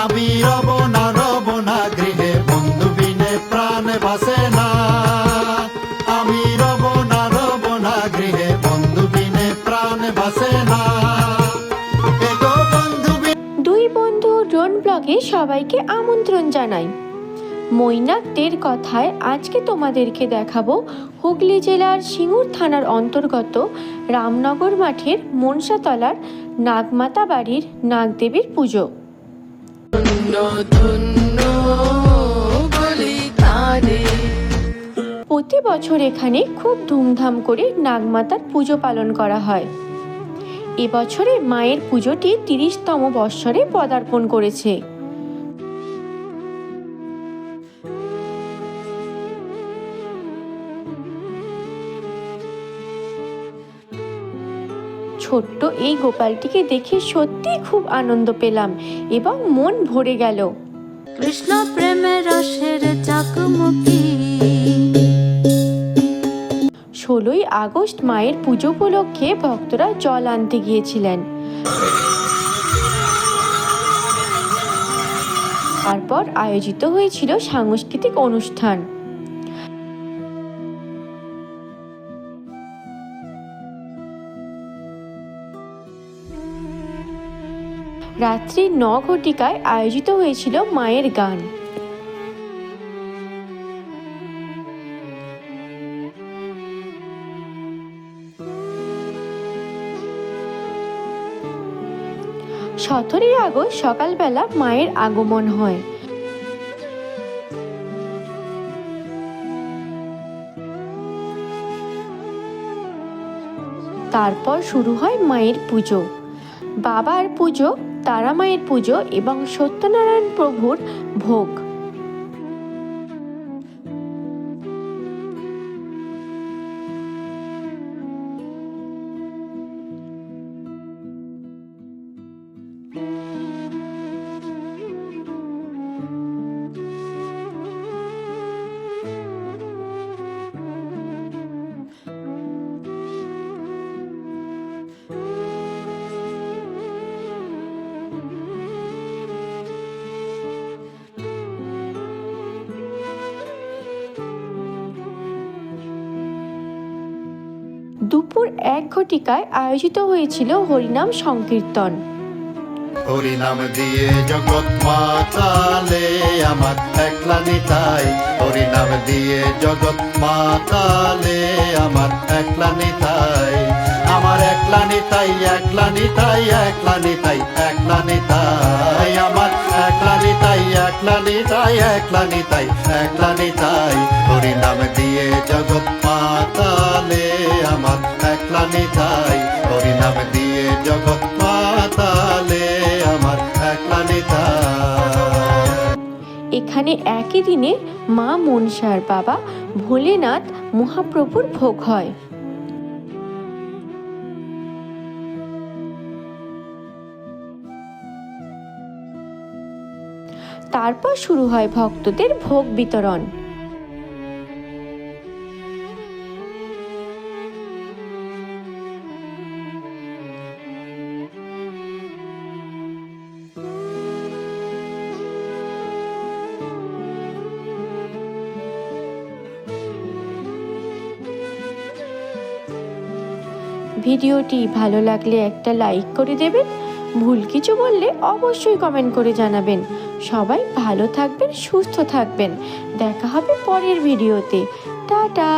আমি রব না গৃহে, বন্ধু বিনে প্রাণ বাসে না। আমি রব না গৃহে, বন্ধু বিনে প্রাণ বাসে না। দুই বন্ধু ড্রোন ব্লগে সবাইকে আমন্ত্রণ জানাই। মৈনাকদের কথায় আজকে তোমাদেরকে দেখাবো হুগলি জেলার সিঙ্গুর থানার অন্তর্গত রামনগর মাঠের মনসাতলার নাগমাতা বাড়ির নাগদেবীর পুজো। প্রতি বছর এখানে খুব ধুমধাম করে নাগমাতার পুজো পালন করা হয়। এবছরে মায়ের পুজোটি ৩০তম বৎসরে পদার্পণ করেছে। ছোট্ট এই গোপালটিকে দেখে সত্যি খুব আনন্দ পেলাম এবং মন ভরে গেল। কৃষ্ণ প্রেমের রসের চাকমুকি। ১৬ই আগস্ট মায়ের পুজো উপলক্ষে ভক্তরা জল আনতে গিয়েছিলেন। তারপর আয়োজিত হয়েছিল সাংস্কৃতিক অনুষ্ঠান। রাত্রি ৯ ঘটিকায় আয়োজিত হয়েছিল মায়ের গান। সতেরোই আগস্ট সকালবেলা মায়ের আগমন হয়। তারপর শুরু হয় মায়ের পুজো, বাবার পুজো, তারা মায়ের পুজো এবং সত্যনারায়ণ প্রভুর ভোগ। দুপুর ১ ঘটিকায় আয়োজিত হয়েছিল হরিনাম সংকীর্তন। হরিনাম দিয়ে জগৎ মাতালে আমার একলা নিতাই। হরিনাম দিয়ে জগৎ মাতালে আমার একলা নিতাই। আমার একলা নিতাই, একলা নিতাই, একলা নিতাই, একলা নিতাই। আমার একলা নিতাই, একলা নিতাই, একলা নিতাই, একলা নিতাই। হরিনাম দিয়ে জগৎ মাতালে আমার একলা নিতাই। হরিনাম দিয়ে জগৎ মাতালে আমার একলা নিতাই। এখানে একই দিনে মা মনসার বাবা ভোলেনাথ মহাপ্রভুর ভোগ হয়। তারপর শুরু হয় ভক্তদের ভোগ বিতরণ। ভিডিওটি ভালো লাগলে একটা লাইক করে দেবেন। ভুল কিছু বললে অবশ্যই কমেন্ট করে জানাবেন। সবাই ভালো থাকবেন, সুস্থ থাকবেন। দেখা হবে পরের ভিডিওতে। টাটা।